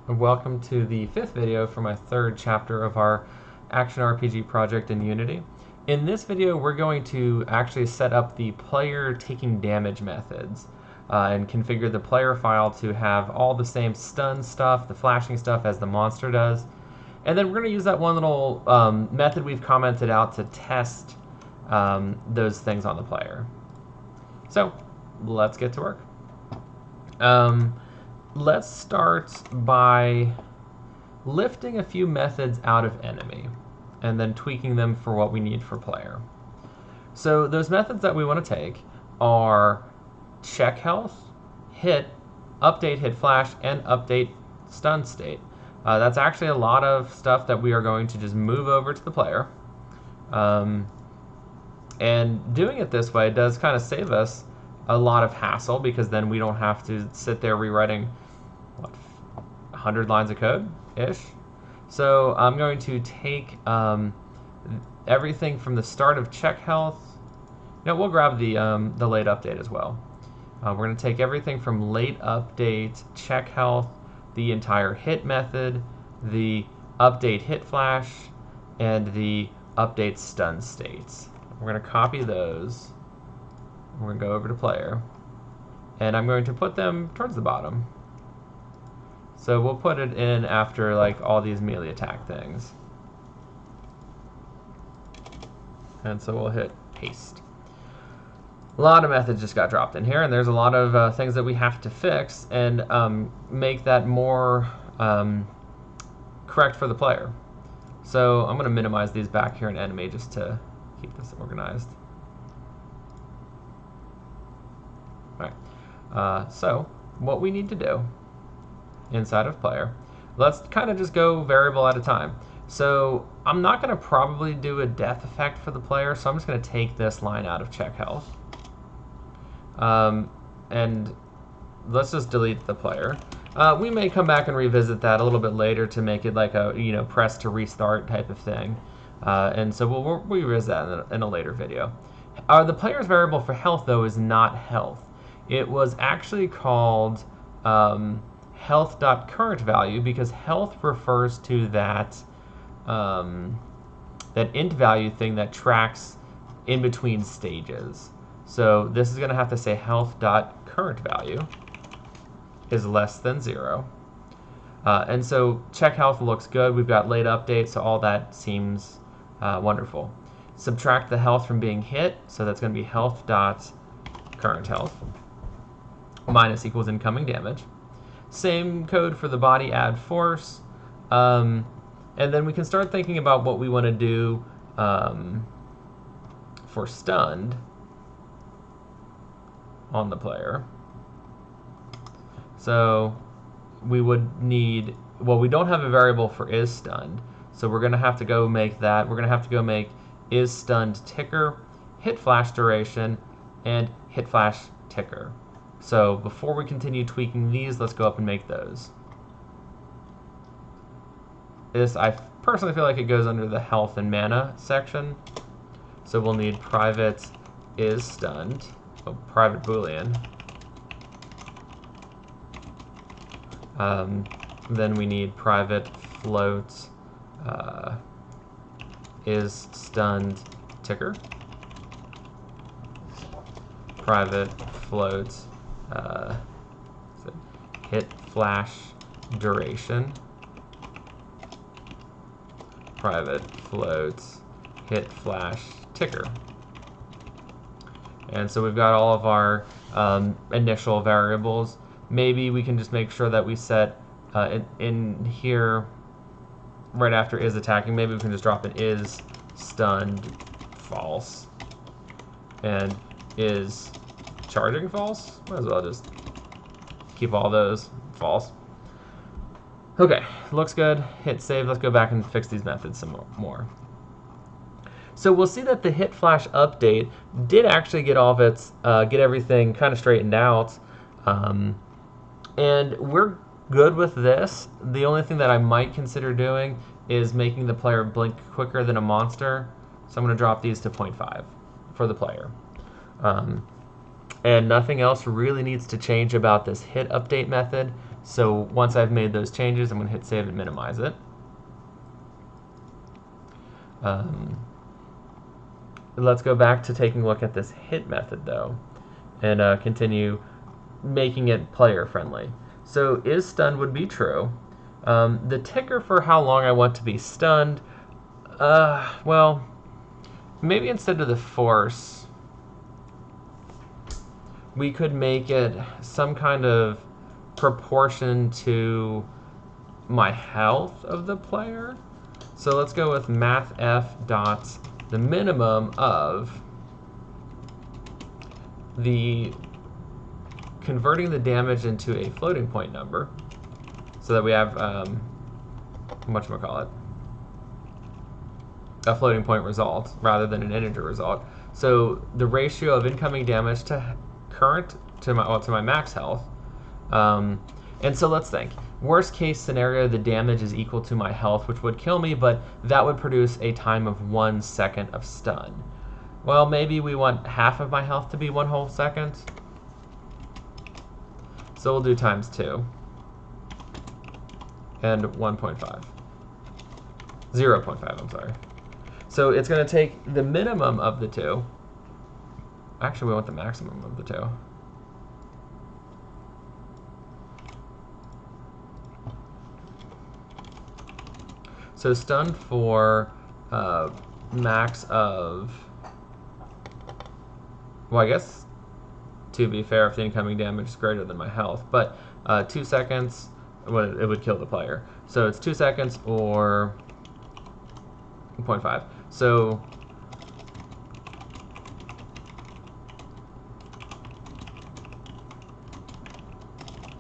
Welcome to the fifth video for my third chapter of our ActionRPG project in Unity. In this video, we're going to actually set up the player taking damage methods and configure the player file to have all the same stun stuff, the flashing stuff as the monster does. And then we're going to use that one little method we've commented out to test those things on the player. So let's get to work. Let's start by lifting a few methods out of enemy and then tweaking them for what we need for player. So those methods that we want to take are check health, hit, update hit flash, and update stun state. That's actually a lot of stuff that we are going to just move over to the player. And doing it this way does kind of save us a lot of hassle, because then we don't have to sit there rewriting 100 lines of code-ish. So I'm going to take everything from the start of check health. We'll grab the late update as well. We're going to take everything from late update, check health, the entire hit method, the update hit flash, and the update stun states. We're going to copy those. We're going to go over to player, and I'm going to put them towards the bottom. So we'll put it in after like all these melee attack things. And so we'll hit paste. A lot of methods just got dropped in here, and there's a lot of things that we have to fix and make that more correct for the player. So I'm going to minimize these back here in enemy just to keep this organized. Alright, so what we need to do inside of player, let's kind of just go variable at a time. So I'm not going to probably do a death effect for the player, so I'm just going to take this line out of check health. And let's just delete the player. We may come back and revisit that a little bit later to make it like a press to restart type of thing. And so we'll revisit that in a later video. The player's variable for health, though, is not health. It was actually called health.currentValue because health refers to that int value thing that tracks in between stages. So this is going to have to say health.currentValue is less than 0. And so check health looks good. We've got late update, so all that seems wonderful. Subtract the health from being hit, so that's going to be health.currentHealth minus equals incoming damage. Same code for the body, add force. And then we can start thinking about what we want to do for stunned on the player. So we would need, well, we don't have a variable for is stunned, so we're going to have to go make that. We're going to have to go make is stunned ticker, hit flash duration, and hit flash ticker. So before we continue tweaking these, let's go up and make those. This, I personally feel like it goes under the health and mana section. So we'll need private is stunned, private boolean. Then we need private float is stunned ticker, private float hit flash duration, private float hit flash ticker. And so we've got all of our initial variables. Maybe we can just make sure that we set in here right after is attacking. Maybe we can just drop an is stunned false and is charging false. Might as well just keep all those false. Okay, looks good. Hit save. Let's go back and fix these methods some more. So we'll see that the hit flash update did actually get all of its get everything kind of straightened out, and we're good with this. The only thing that I might consider doing is making the player blink quicker than a monster. So I'm going to drop these to 0.5 for the player. And nothing else really needs to change about this hit update method. So once I've made those changes, I'm going to hit save and minimize it. Let's go back to taking a look at this hit method though, and continue making it player friendly. So is stunned would be true. The ticker for how long I want to be stunned, well, maybe instead of the force, we could make it some kind of proportion to my health of the player. So let's go with mathf dot the minimum of the converting the damage into a floating point number, so that we have whatchamacallit, a floating point result rather than an integer result. So the ratio of incoming damage to current to my max health. And so let's think. Worst case scenario, the damage is equal to my health, which would kill me, but that would produce a time of 1 second of stun. Well, maybe we want half of my health to be 1 whole second. So we'll do times 2. And 1.5. 0.5, I'm sorry. So it's going to take the minimum of the two. Actually, we want the maximum of the two. So stun for max of, well, I guess to be fair, if the incoming damage is greater than my health, but 2 seconds, well, it would kill the player. So it's 2 seconds or 0.5. So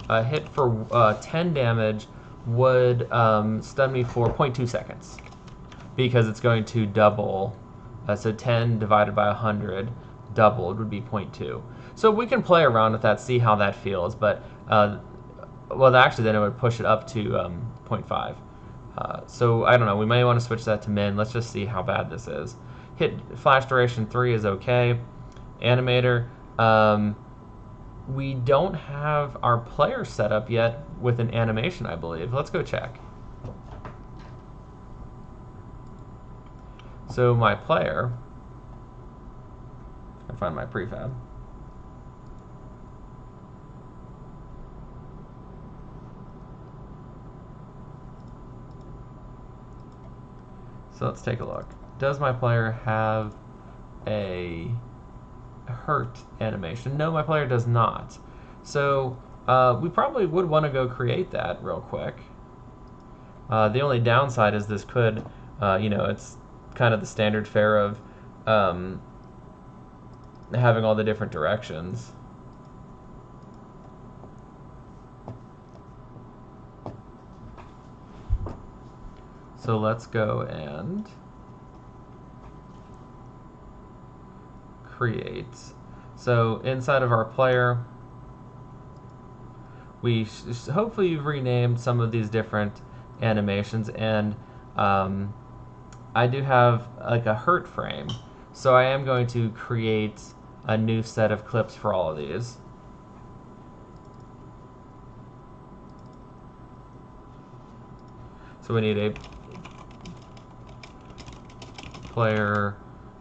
a hit for 10 damage would stun me for 0.2 seconds because it's going to double. So 10 divided by 100 doubled would be 0.2. So we can play around with that, see how that feels. But well, actually, then it would push it up to 0.5. So I don't know. We may want to switch that to min. Let's just see how bad this is. Hit flash duration 3 is okay. Animator. We don't have our player set up yet with an animation, I believe. Let's go check. So my player, I find my prefab. So let's take a look. Does my player have a hurt animation? No, my player does not. So we probably would want to go create that real quick. The only downside is this could, it's kind of the standard fare of having all the different directions. So let's go and create. So inside of our player, we hopefully you've renamed some of these different animations, and I do have like a hurt frame. So I am going to create a new set of clips for all of these. So we need a player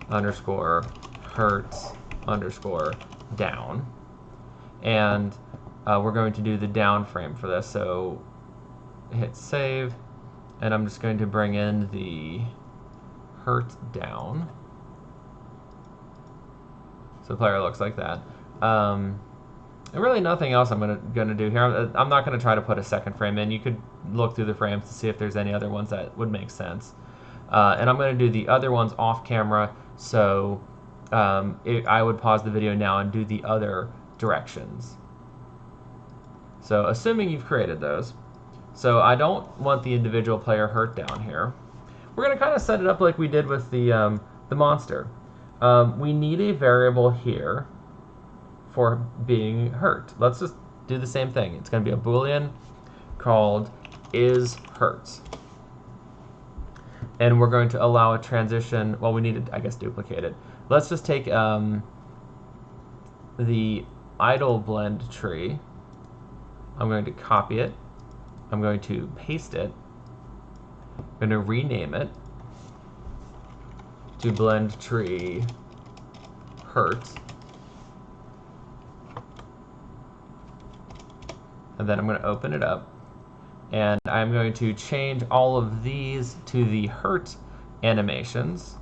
underscore hurts underscore down, and we're going to do the down frame for this. So hit save, and I'm just going to bring in the hurt down. So the player looks like that. And really nothing else I'm gonna do here. I'm not gonna try to put a second frame in. You could look through the frames to see if there's any other ones that would make sense. And I'm going to do the other ones off camera, so I would pause the video now and do the other directions. So assuming you've created those. So I don't want the individual player hurt down here. We're going to kind of set it up like we did with the monster. We need a variable here for being hurt. Let's just do the same thing. It's going to be a Boolean called isHurts. And we're going to allow a transition. Well, we need to, I guess, duplicate it. Let's just take the idle blend tree I'm going to copy it. I'm going to paste it. I'm going to rename it to blend tree hurt. And then I'm going to open it up. And I'm going to change all of these to the hurt animations.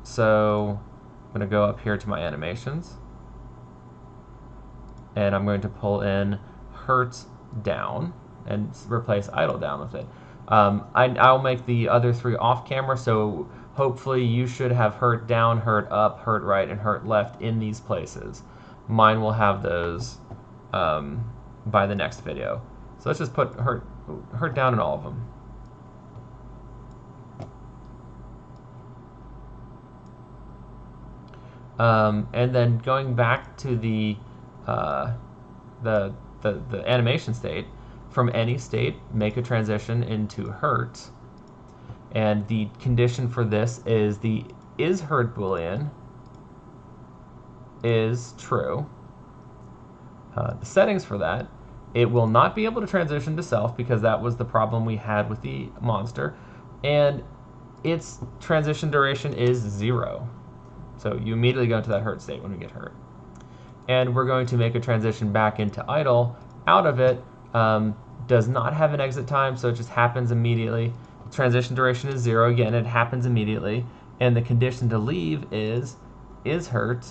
So I'm going to go up here to my animations. And I'm going to pull in hurt down and replace idle down with it. I'll make the other three off camera, so hopefully you should have hurt down, hurt up, hurt right, and hurt left in these places. Mine will have those by the next video. So let's just put hurt down in all of them. And then going back to the animation state, from any state, make a transition into hurt. And the condition for this is the is hurt boolean is true. The settings for that, it will not be able to transition to self because that was the problem we had with the monster. And its transition duration is 0. So you immediately go into that hurt state when you get hurt. And we're going to make a transition back into idle. Out of it does not have an exit time, so it just happens immediately. Transition duration is 0. Again, it happens immediately. And the condition to leave is hurt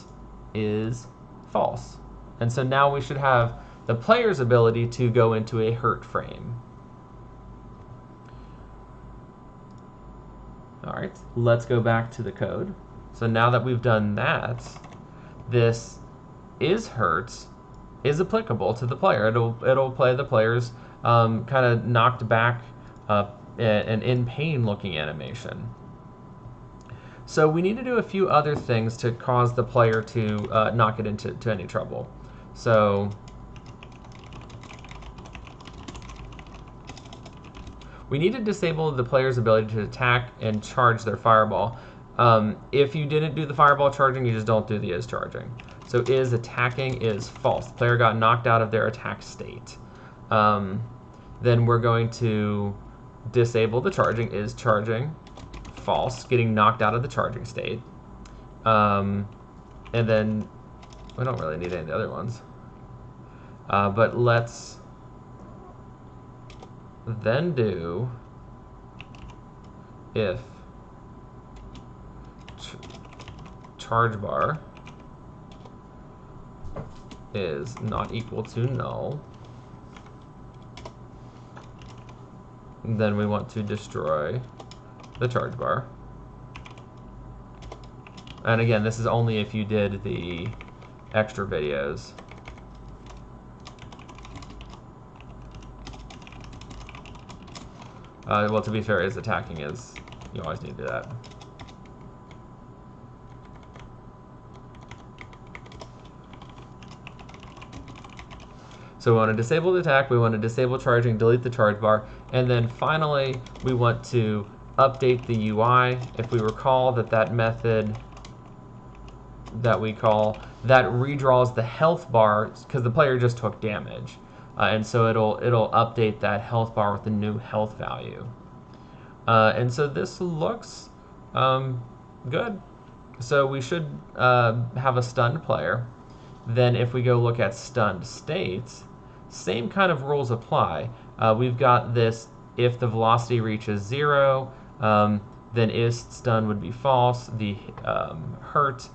is false. And so now we should have the player's ability to go into a hurt frame. All right, let's go back to the code. So now that we've done that, this is hurt is applicable to the player. It'll play the player's kind of knocked back and in pain looking animation. So we need to do a few other things to cause the player to not get into any trouble. So we need to disable the player's ability to attack and charge their fireball. If you didn't do the fireball charging, you just don't do the is charging. So is attacking is false. The player got knocked out of their attack state. Then we're going to disable the charging is charging, false, getting knocked out of the charging state. And then we don't really need any of the other ones. But let's then do if charge bar is not equal to null, then we want to destroy the charge bar. And again, this is only if you did the extra videos. Well, to be fair, is attacking is, you always need to do that. So we want to disable the attack, we want to disable charging, delete the charge bar, and then finally we want to update the UI. If we recall that method that we call, that redraws the health bar because the player just took damage. And so it'll update that health bar with the new health value. And so this looks good. So we should have a stunned player. Then if we go look at stunned states, same kind of rules apply. We've got this, if the velocity reaches 0, then is stun would be false. The hurt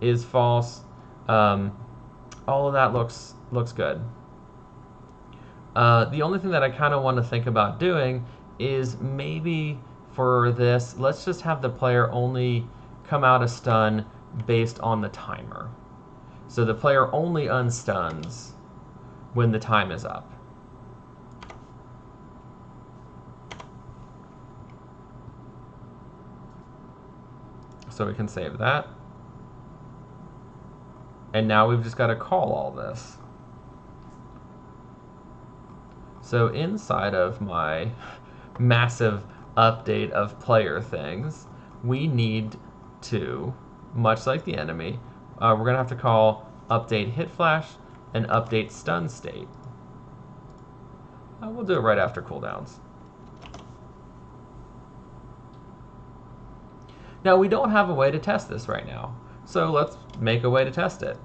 is false. All of that looks good. The only thing that I kind of want to think about doing is maybe for this, let's just have the player only come out of stun based on the timer. So the player only unstuns when the time is up. So we can save that. And now we've just got to call all this. So inside of my massive update of player things, we need to, much like the enemy, we're going to have to call update hit flash and update stun state. We'll do it right after cooldowns. Now, we don't have a way to test this right now, so let's make a way to test it.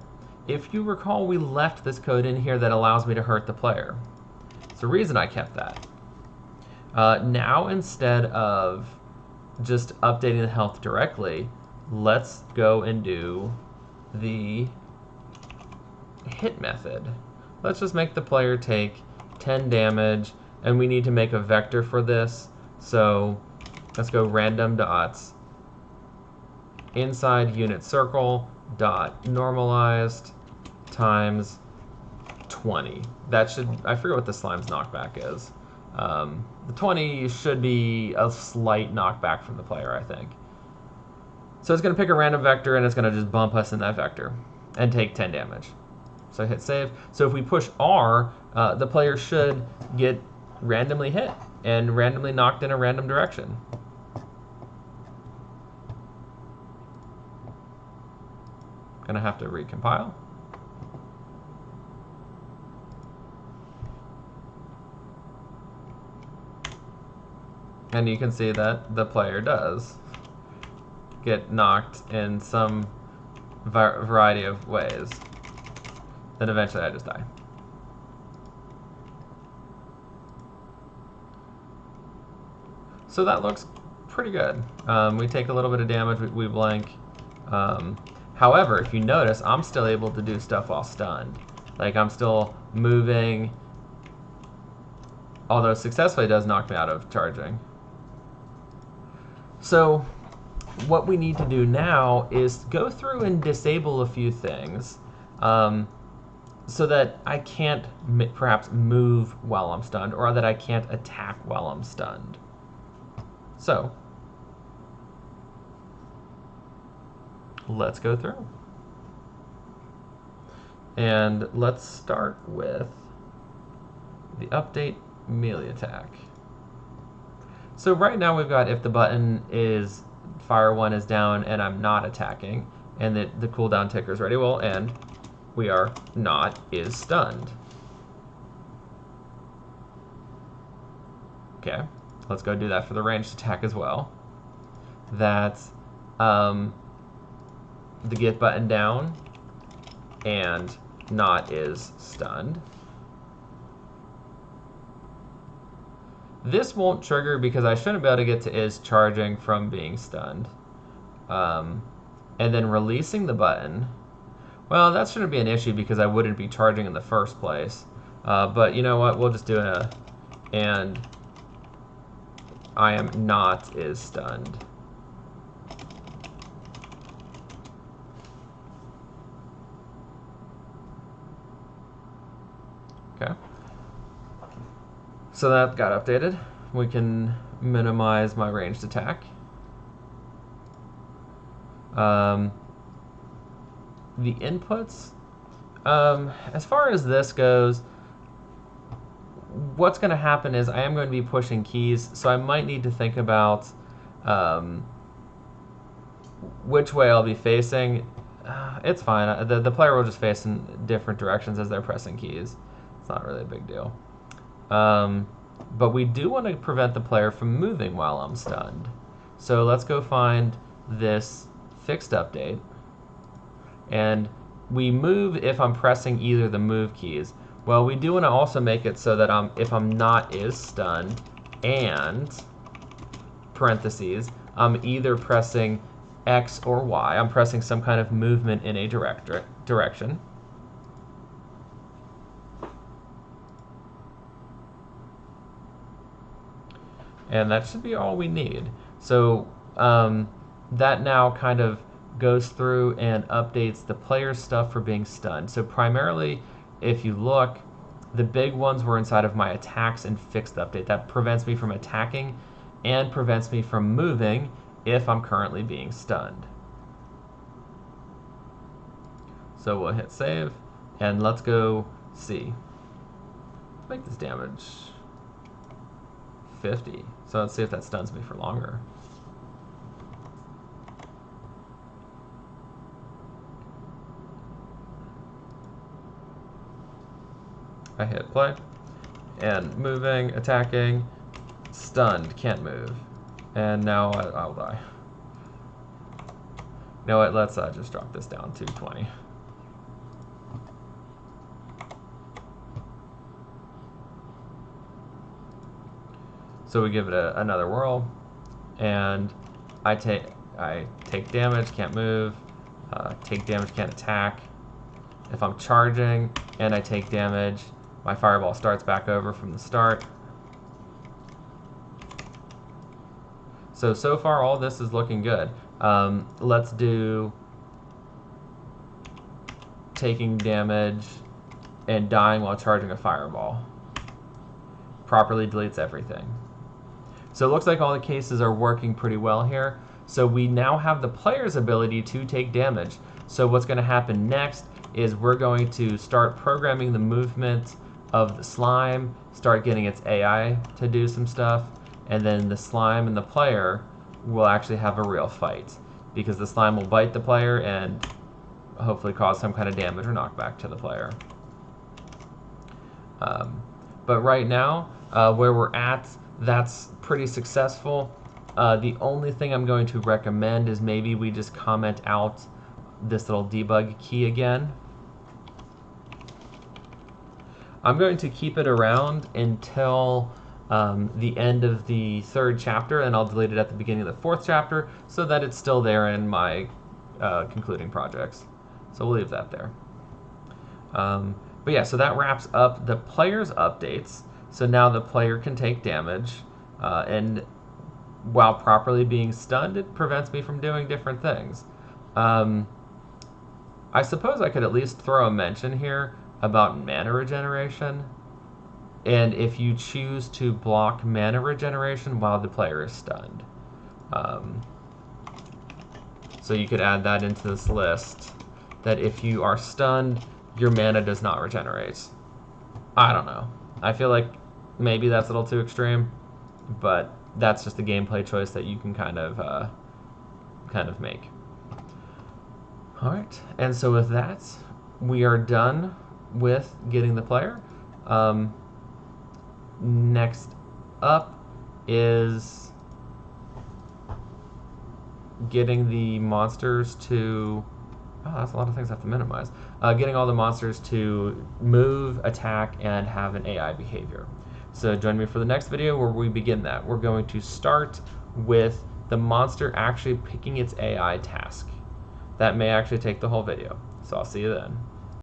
If you recall, we left this code in here that allows me to hurt the player. It's the reason I kept that. Now, instead of just updating the health directly, let's go and do the hit method. Let's just make the player take 10 damage, and we need to make a vector for this. So let's go random dots inside unit circle dot normalized times 20. That should, I forget what the slime's knockback is. The 20 should be a slight knockback from the player, I think. So it's going to pick a random vector, and it's going to just bump us in that vector and take 10 damage. So hit save. So if we push R, the player should get randomly hit and randomly knocked in a random direction. Gonna have to recompile. And you can see that the player does get knocked in some variety of ways. Then eventually I just die. So that looks pretty good. We take a little bit of damage, we blank. However, if you notice, I'm still able to do stuff while stunned. Like, I'm still moving, although successfully it does knock me out of charging. So what we need to do now is go through and disable a few things so that I can't perhaps move while I'm stunned, or that I can't attack while I'm stunned. So let's go through. And let's start with the update melee attack. So right now we've got if the button is fire 1 is down and I'm not attacking, and the cooldown ticker is ready, well, and we are not is stunned. Okay, let's go do that for the ranged attack as well. That's the get button down and not is stunned. This won't trigger because I shouldn't be able to get to is charging from being stunned. And then releasing the button. Well, that shouldn't be an issue because I wouldn't be charging in the first place. But you know what? We'll just do a and I am not is stunned. Okay. So that got updated. We can minimize my ranged attack. The inputs, as far as this goes, what's going to happen is I am going to be pushing keys, so I might need to think about which way I'll be facing. It's fine. The player will just face in different directions as they're pressing keys. It's not really a big deal. But we do want to prevent the player from moving while I'm stunned. So let's go find this fixed update. And we move if I'm pressing either the move keys. Well, we do want to also make it so that if I'm not is stunned and parentheses, I'm either pressing X or Y. I'm pressing some kind of movement in a direction. And that should be all we need. So that now kind of goes through and updates the player's stuff for being stunned. So primarily, if you look, the big ones were inside of my attacks and fixed update. That prevents me from attacking and prevents me from moving if I'm currently being stunned. So we'll hit save, and let's go see. Let's make this damage 50. So let's see if that stuns me for longer. I hit play, and moving, attacking, stunned, can't move. And now I'll die. You know what, let's just drop this down to 20. So we give it another whirl, and I take damage, can't move, take damage, can't attack. If I'm charging and I take damage, my fireball starts back over from the start. So far all this is looking good. Let's do taking damage and dying while charging a fireball. Properly deletes everything. So it looks like all the cases are working pretty well here. So we now have the player's ability to take damage. So what's going to happen next is we're going to start programming the movement of the slime, start getting its AI to do some stuff, and then the slime and the player will actually have a real fight, because the slime will bite the player and hopefully cause some kind of damage or knockback to the player. But right now, where we're at, that's pretty successful. The only thing I'm going to recommend is maybe we just comment out this little debug key again. I'm going to keep it around until the end of the 3rd chapter, and I'll delete it at the beginning of the 4th chapter so that it's still there in my concluding projects. So we'll leave that there. But yeah, so that wraps up the player's updates. So now the player can take damage, and while properly being stunned, it prevents me from doing different things. I suppose I could at least throw a mention here about mana regeneration, and if you choose to block mana regeneration while the player is stunned. So you could add that into this list, that if you are stunned, your mana does not regenerate. I don't know. I feel like maybe that's a little too extreme, but that's just a gameplay choice that you can kind of make. All right, and so with that, we are done with getting the player. Next up is getting the monsters to... Oh, that's a lot of things I have to minimize. Getting all the monsters to move, attack, and have an AI behavior. So join me for the next video where we begin that. We're going to start with the monster actually picking its AI task. That may actually take the whole video. So I'll see you then.